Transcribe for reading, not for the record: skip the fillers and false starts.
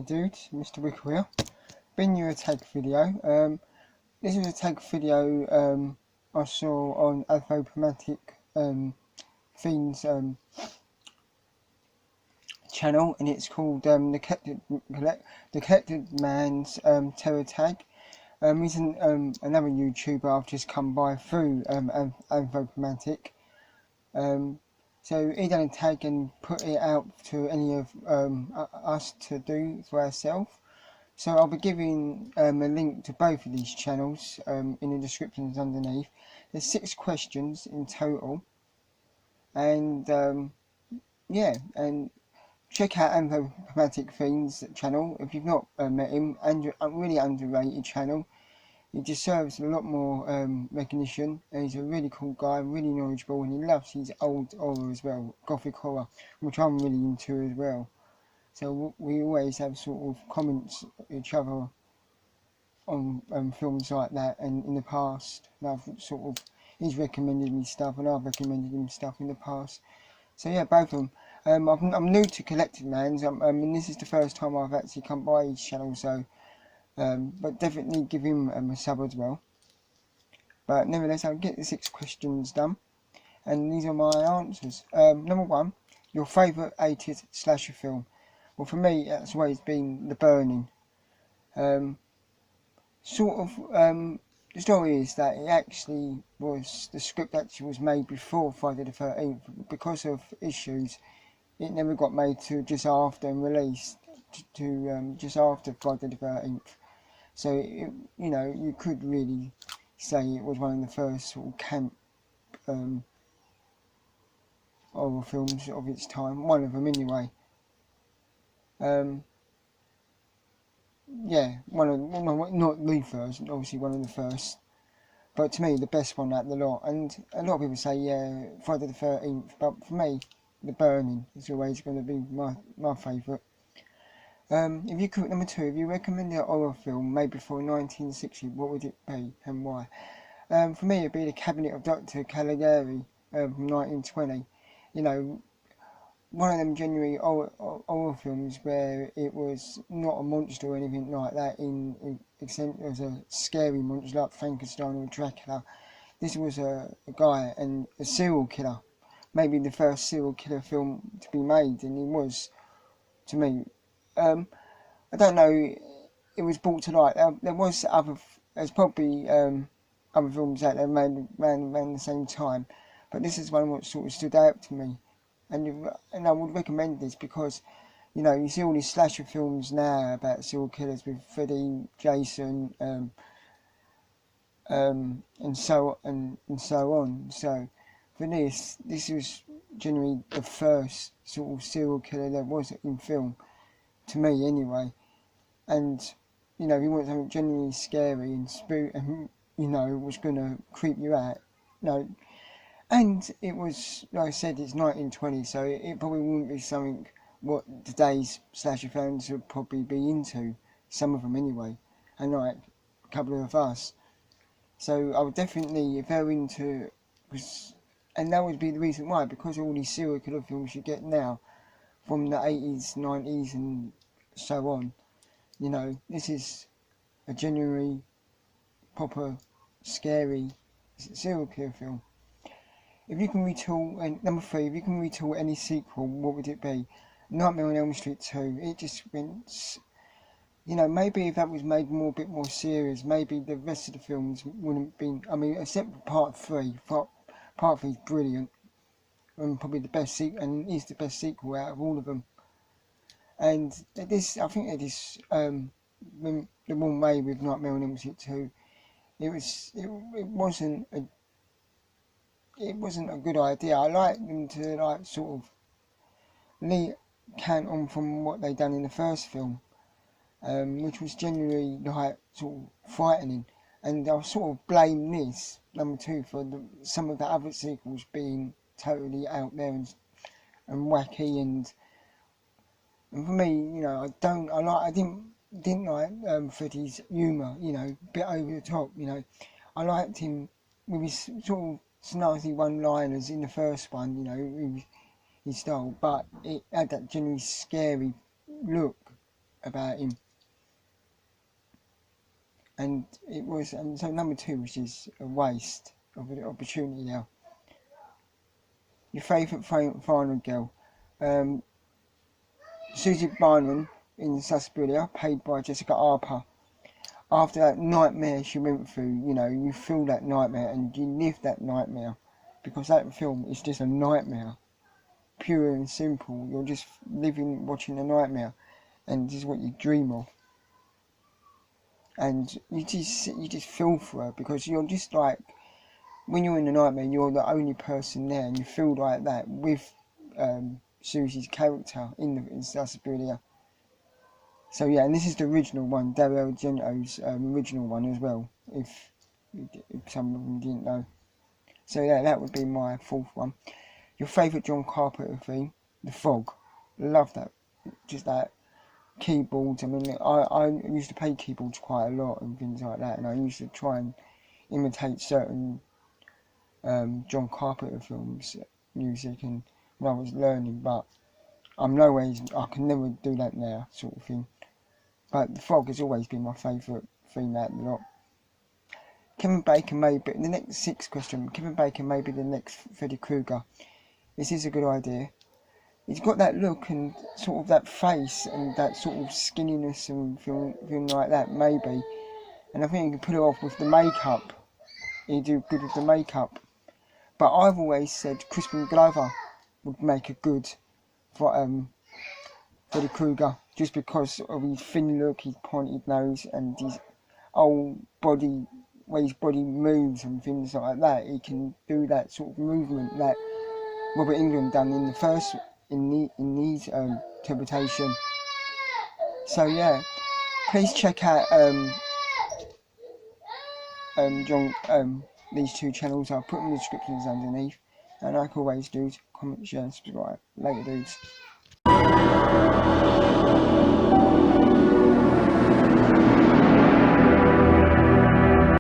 Hey dudes, Mr. Wickle here. Been you a tag video. This is a tag video I saw on Anthropomatic Fiend's channel, and it's called the CollectorsMan's Terror Tag. He's another YouTuber I've just come by through Anthropomatic. So he done a tag and put it out to any of us to do for ourselves. So I'll be giving a link to both of these channels in the descriptions underneath. There's 6 questions in total, and yeah, and check out Anthropomatic Fiend's channel if you've not met him. And a really underrated channel. He deserves a lot more recognition. He's a really cool guy, really knowledgeable, and he loves his old horror as well, gothic horror, which I'm really into as well. So we always have sort of comments each other on films like that, and in the past, and I've sort of, he's recommended me stuff and I've recommended him stuff in the past. So yeah, both of them. I'm new to CollectorsMan, and this is the first time I've actually come by his channel, so but definitely give him a sub as well. But nevertheless, I'll get the 6 questions done, and these are my answers. Number 1, your favourite 80s slasher film? Well, for me, that's always been The Burning. The story is that the script actually was made before Friday the 13th. Because of issues, it never got made to just after and released to just after Friday the 13th. So, you could really say it was one of the first sort of camp horror films of its time. One of them anyway. Yeah, not the first, obviously one of the first, but to me the best one out of the lot. And a lot of people say, yeah, Friday the 13th, but for me, The Burning is always going to be my favourite. If you could, number 2, if you recommended a horror film made before 1960, what would it be and why? For me, it'd be The Cabinet of Dr. Caligari from 1920. You know, one of them genuinely horror films where it was not a monster or anything like that, except it was a scary monster like Frankenstein or Dracula. This was a guy and a serial killer, maybe the first serial killer film to be made, and it was, to me, I don't know, it was brought to light. There's probably other films out there made around the same time, but this is one what sort of stood out to me. And I would recommend this because, you see all these slasher films now about serial killers with Freddy, Jason, and so on. So for this was generally the first sort of serial killer there was in film, to me anyway. And if you want something genuinely scary and was going to creep you out, and it was, like I said, it's 1920, so it probably wouldn't be something what today's slasher fans would probably be into, some of them anyway, and like a couple of us. So I would definitely, if they're into, and that would be the reason why, because all these serial killer films you get now, from the 80s, 90s and so on, this is a genuinely proper, scary serial killer film. If you can retool, and number 3, if you can retool any sequel, what would it be? Nightmare on Elm Street 2. It just went, maybe if that was made a bit more serious, maybe the rest of the films wouldn't be. I mean, except for part 3. Part 3 is brilliant, and probably the best and is the best sequel out of all of them. And this, I think it is the one made with Nightmare on Elm Street 2. It wasn't a good idea. I like them to sort of count on from what they done in the first film, which was generally sort of frightening. And I'll sort of blame this, number 2, for some of the other sequels being totally out there and wacky and for me, I didn't like Freddy's humour, a bit over the top, I liked him with his sort of snazzy one-liners in the first one, his style, but it had that genuinely scary look about him. And it was, and so number 2, which is a waste of an opportunity now. Your favourite final girl. Susie Byron in Suspiria, played by Jessica Harper. After that nightmare she went through, you know, you feel that nightmare and you live that nightmare. Because that film is just a nightmare. Pure and simple. You're just watching a nightmare. And this is what you dream of. And you just feel for her, because you're just like, when you're in a nightmare, you're the only person there, and you feel like that with Susie's character in Suspiria. So yeah, and this is the original one, Dario Argento's original one as well, if some of them didn't know. So yeah, that would be my 4th one. Your favourite John Carpenter theme, The Fog. Love that, just that keyboards. I mean, I used to play keyboards quite a lot and things like that, and I used to try and imitate certain John Carpenter films music and when I was learning, but I can never do that now, sort of thing. But The Fog has always been my favourite theme out of the lot. Kevin Bacon may be the next 6th question. Kevin Bacon may be the next Freddy Krueger. This is a good idea. He's got that look and sort of that face and that sort of skinniness and feeling like that, maybe. And I think you can put it off with the makeup. He'd do good with the makeup. But I've always said Crispin Glover would make a good for Freddy Krueger, just because of his thin look, his pointed nose, and his whole body, way his body moves and things like that. He can do that sort of movement that Robert Englund done in the first in his interpretation. So yeah, please check out these 2 channels. I'll put them in the descriptions underneath, and like always, dudes, comment, share, subscribe. Later, dudes.